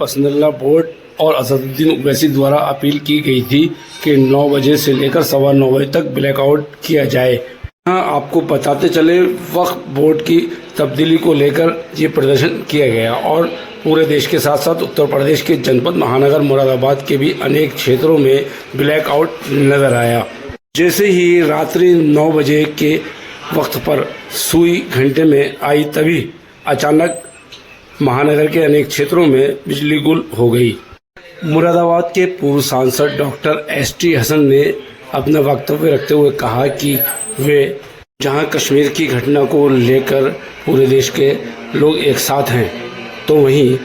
पसंदीदा बोर्ड और असदुद्दीन ओवैसी द्वारा अपील की गई थी कि 9 बजे से लेकर 9:15 बजे तक ब्लैकआउट किया जाए। यहाँ आपको बताते चले, वक्फ बोर्ड की तब्दीली को लेकर ये प्रदर्शन किया गया और पूरे देश के साथ साथ उत्तर प्रदेश के जनपद महानगर मुरादाबाद के भी अनेक क्षेत्रों में ब्लैकआउट नजर आया। जैसे ही रात्रि 9 बजे के वक्त पर सुई घंटे में आई, तभी अचानक महानगर के अनेक क्षेत्रों में बिजली गुल हो गई। मुरादाबाद के पूर्व सांसद डॉक्टर ST हसन ने अपना वक्तव्य रखते हुए कहा कि वे जहां कश्मीर की घटना को लेकर पूरे देश के लोग एक साथ हैं, तो वहीं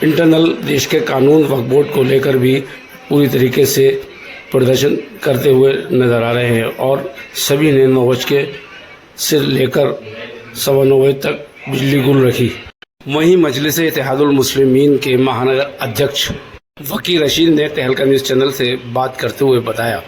इंटरनल देश के कानून वक्फ बोर्ड को लेकर भी पूरी तरीके से प्रदर्शन करते हुए नजर आ रहे हैं और सभी ने 9 बजे से लेकर 9:15 बजे तक बिजली गुल रखी। वहीं मजलिस इत्तेहादुल मुस्लिमीन के महानगर अध्यक्ष वकील रशीद ने तहलका न्यूज़ चैनल से बात करते हुए बताया,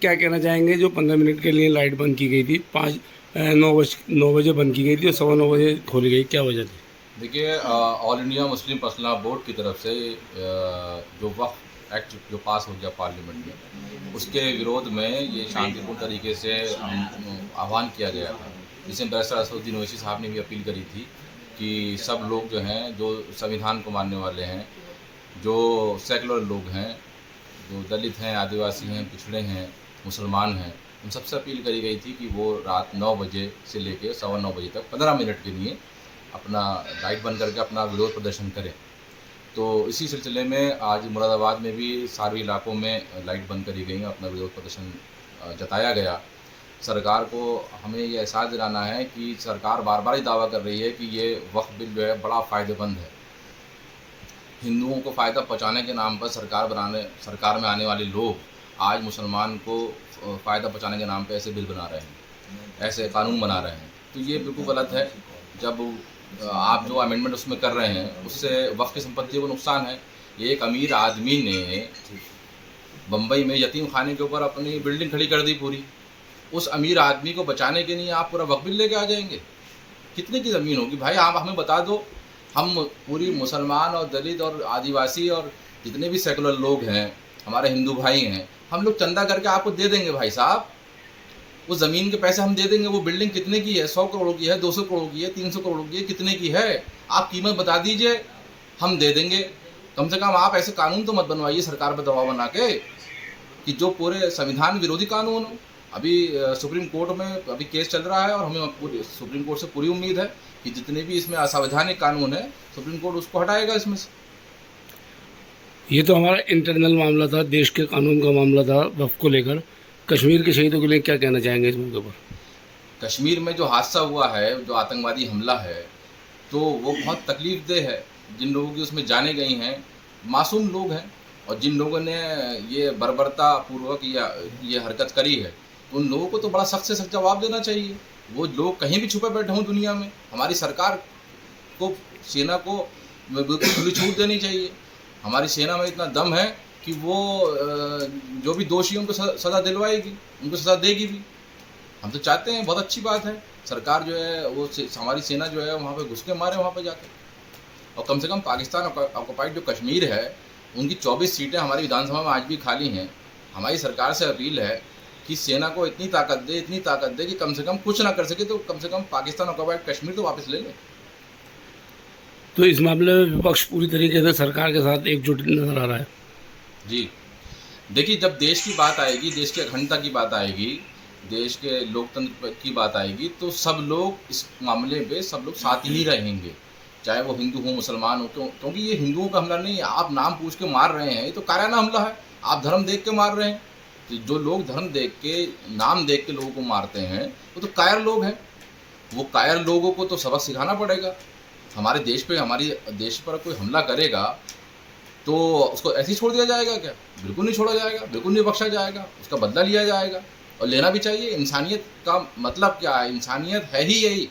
क्या कहना चाहेंगे जो 15 मिनट के लिए लाइट बंद की गई थी, 9 बजे बंद की गई थी और 9:15 बजे खोली गई, क्या वजह थी? देखिए, all India Muslim personal board की तरफ से जो वक्फ एक्ट जो पास हो गया पार्लियामेंट में, उसके विरोध में ये शांतिपूर्ण तरीके से आह्वान किया गया था, जिसमें बैरिस्टर असदुद्दीन ओवैसी साहब ने भी अपील करी थी कि सब लोग जो हैं, जो संविधान को मानने वाले हैं, जो सेकुलर लोग हैं, जो दलित हैं, आदिवासी हैं, पिछड़े हैं, मुसलमान हैं, उन सबसे अपील करी गई थी कि वो रात 9 बजे से लेकर 9:15 बजे तक 15 मिनट के लिए अपना लाइट बंद करके अपना विरोध प्रदर्शन करें। तो इसी सिलसिले में आज मुरादाबाद में भी सारे इलाकों में लाइट बंद करी गई, अपना विरोध प्रदर्शन जताया गया। सरकार को हमें ये एहसास दिलाना है कि सरकार बार बार ही दावा कर रही है कि ये वक्फ बिल जो है बड़ा फ़ायदेमंद है। हिंदुओं को फ़ायदा पहुँचाने के नाम पर सरकार में आने वाले लोग आज मुसलमान को फ़ायदा पहुँचाने के नाम पे ऐसे बिल बना रहे हैं, ऐसे कानून बना रहे हैं, तो ये बिल्कुल गलत है। जब आप जो अमेंडमेंट उसमें कर रहे हैं उससे वक्फ की संपत्ति को नुकसान है। एक अमीर आदमी ने बम्बई में यतीम खाने के ऊपर अपनी बिल्डिंग खड़ी कर दी पूरी। उस अमीर आदमी को बचाने के लिए आप पूरा वक्फ बिल लेके आ जाएंगे? कितने की ज़मीन होगी भाई? आप हमें बता दो। हम पूरी मुसलमान और दलित और आदिवासी और जितने भी सेकुलर लोग हैं, हमारे हिंदू भाई हैं, हम लोग चंदा करके आपको दे देंगे भाई साहब। वो ज़मीन के पैसे हम दे देंगे, वो बिल्डिंग कितने की है, 100 करोड़ की है, 200 करोड़ की है, 300 करोड़ की है, कितने की है, आप कीमत बता दीजिए, हम दे देंगे। कम से कम आप ऐसे कानून तो मत बनवाइए सरकार पर दबाव बना के कि जो पूरे संविधान विरोधी कानून हो। अभी सुप्रीम कोर्ट में अभी केस चल रहा है और हमें सुप्रीम कोर्ट से पूरी उम्मीद है कि जितने भी इसमें असंवैधानिक कानून है सुप्रीम कोर्ट उसको हटाएगा इसमें से। ये तो हमारा इंटरनल मामला था, देश के कानून का मामला था वक्फ को लेकर। कश्मीर के शहीदों के लिए क्या कहना चाहेंगे इस मौके पर? कश्मीर में जो हादसा हुआ है, जो आतंकवादी हमला है, तो वो बहुत तकलीफदेह है। जिन लोगों की उसमें जाने गई हैं मासूम लोग हैं, और जिन लोगों ने ये बर्बरता पूर्वक ये हरकत करी है, तो उन लोगों को तो बड़ा सख्त से सख्त जवाब देना चाहिए। वो लोग कहीं भी छुपे बैठे हों दुनिया में, हमारी सरकार को, सेना को बिल्कुल खुली छूट देनी चाहिए। हमारी सेना में इतना दम है कि वो जो भी दोषी उनको सज़ा दिलवाएगी, उनको सज़ा देगी भी। हम तो चाहते हैं, बहुत अच्छी बात है, सरकार जो है वो हमारी सेना जो है वहाँ पे घुस के मारे वहाँ पे जाकर। और कम से कम पाकिस्तान ऑक्युपाइड जो कश्मीर है, उनकी 24 सीटें हमारी विधानसभा में आज भी खाली हैं। हमारी सरकार से अपील है कि सेना को इतनी ताकत दे कि कम से कम कुछ ना कर सके तो कम से कम पाकिस्तान ऑक्युपाइड कश्मीर तो वापस ले ले। तो इस मामले में विपक्ष पूरी तरीके से सरकार के साथ एकजुट नजर आ रहा है। जी, देखिए, जब देश की बात आएगी, देश की अखंडता की बात आएगी, देश के लोकतंत्र की बात आएगी, तो सब लोग इस मामले पे सब लोग साथ ही रहेंगे, चाहे वो हिंदू हो मुसलमान हो। क्योंकि ये हिंदुओं का हमला नहीं है, आप नाम पूछ के मार रहे हैं, ये तो कायराना हमला है। आप धर्म देख के मार रहे हैं, तो जो लोग धर्म देख के, नाम देख के लोगों को मारते हैं वो तो कायर लोग हैं। वो कायर लोगों को तो सबक सिखाना पड़ेगा। हमारे देश पे, हमारी देश पर कोई हमला करेगा तो उसको ऐसे ही छोड़ दिया जाएगा क्या? बिल्कुल नहीं छोड़ा जाएगा, बिल्कुल नहीं बख्शा जाएगा, उसका बदला लिया जाएगा और लेना भी चाहिए। इंसानियत का मतलब क्या है? इंसानियत है ही यही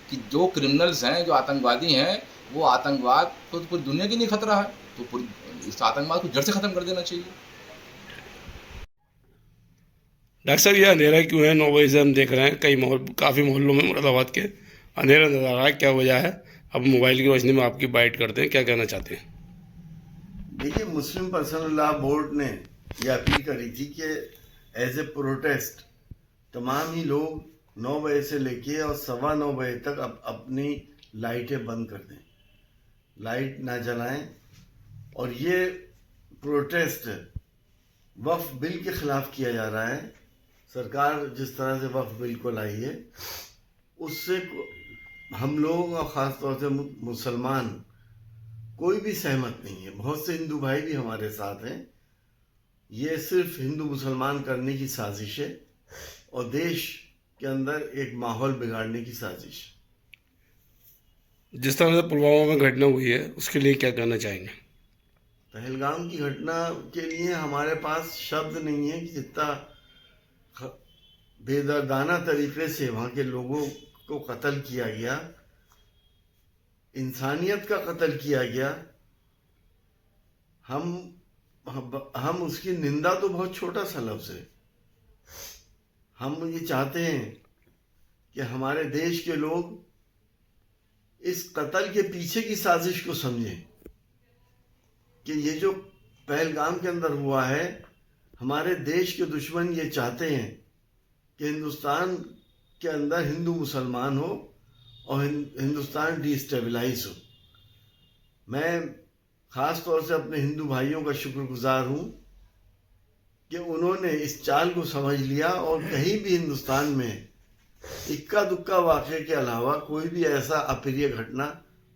कि जो क्रिमिनल्स हैं, जो आतंकवादी हैं, वो आतंकवाद तो पूरी दुनिया की नहीं खतरा है, तो पूरी इस आतंकवाद को जड़ से ख़त्म कर देना चाहिए। डॉक्टर साहब, ये अंधेरा क्यों है? 9 बजे से हम देख रहे हैं काफ़ी मोहल्लों में मुरादाबाद के अंधेरा नजर आ रहा है, क्या वजह है? अब मोबाइल की रोशनी में आपकी बाइट करते हैं, क्या कहना चाहते हैं? देखिए, मुस्लिम पर्सनल लॉ बोर्ड ने यह अपील करी थी कि एज ए प्रोटेस्ट तमाम ही लोग 9 बजे से लेके और 9:15 बजे तक अपनी लाइटें बंद कर दें, लाइट ना जलाएं। और ये प्रोटेस्ट वक्फ बिल के खिलाफ किया जा रहा है। सरकार जिस तरह से वक्फ बिल को लाई है, उससे हम लोग और ख़ास तौर से मुसलमान कोई भी सहमत नहीं है। बहुत से हिंदू भाई भी हमारे साथ हैं। ये सिर्फ हिंदू मुसलमान करने की साजिश है और देश के अंदर एक माहौल बिगाड़ने की साजिश। जिस तरह से पुलवामा में घटना हुई है, उसके लिए क्या कहना चाहेंगे? पहलगाम की घटना के लिए हमारे पास शब्द नहीं है कि जितना बेदर्दाना तरीके से वहाँ के लोगों को कत्ल किया गया, इंसानियत का कत्ल किया गया। हम उसकी निंदा तो बहुत छोटा सा लफ्ज़ है। हम ये चाहते हैं कि हमारे देश के लोग इस कत्ल के पीछे की साजिश को समझें कि ये जो पहलगाम के अंदर हुआ है, हमारे देश के दुश्मन ये चाहते हैं कि हिंदुस्तान के अंदर हिंदू मुसलमान हो और हिंदुस्तान डिस्टेबलाइज हो। मैं ख़ास तौर से अपने हिंदू भाइयों का शुक्रगुजार हूँ कि उन्होंने इस चाल को समझ लिया और कहीं भी हिंदुस्तान में इक्का दुक्का वाक़े के अलावा कोई भी ऐसा अप्रिय घटना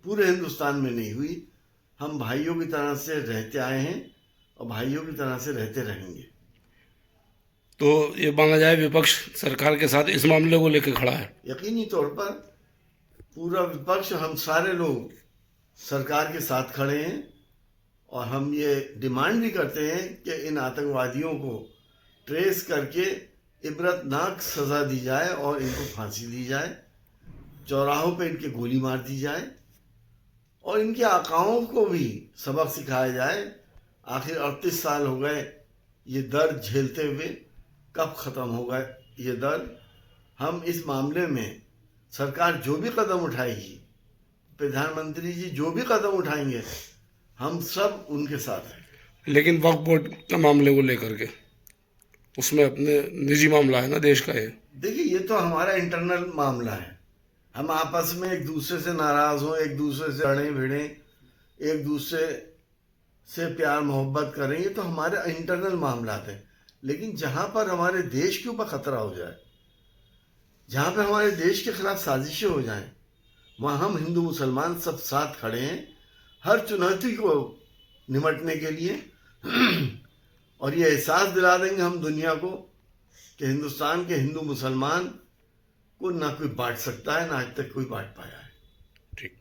पूरे हिंदुस्तान में नहीं हुई। हम भाइयों की तरह से रहते आए हैं और भाइयों की तरह से रहते रहेंगे। तो ये माना जाए विपक्ष सरकार के साथ इस मामले को लेकर खड़ा है? यकीनी तौर पर पूरा विपक्ष, हम सारे लोग सरकार के साथ खड़े हैं और हम ये डिमांड भी करते हैं कि इन आतंकवादियों को ट्रेस करके इबरतनाक सज़ा दी जाए और इनको फांसी दी जाए, चौराहों पे इनके गोली मार दी जाए और इनके आकाओं को भी सबक सिखाया जाए। आखिर 38 साल हो गए ये दर्द झेलते हुए, कब ख़त्म होगा ये दर्द? हम इस मामले में सरकार जो भी कदम उठाएगी, प्रधानमंत्री जी जो भी कदम उठाएंगे, हम सब उनके साथ हैं। लेकिन वक्फ बोर्ड के मामले को लेकर के उसमें अपने निजी मामला है ना देश का ये। देखिए, ये तो हमारा इंटरनल मामला है। हम आपस में एक दूसरे से नाराज हों, एक दूसरे से अड़े भिड़े, एक दूसरे से प्यार मोहब्बत करें, ये तो हमारे इंटरनल मामला हैं। लेकिन जहां पर हमारे देश के ऊपर खतरा हो जाए, जहां पर हमारे देश के खिलाफ साजिशें हो जाएं, वहां हम हिंदू मुसलमान सब साथ खड़े हैं हर चुनौती को निमटने के लिए। और ये एहसास दिला देंगे हम दुनिया को कि हिंदुस्तान के हिंदू मुसलमान को ना कोई बांट सकता है, ना आज तक कोई बांट पाया है। ठीक।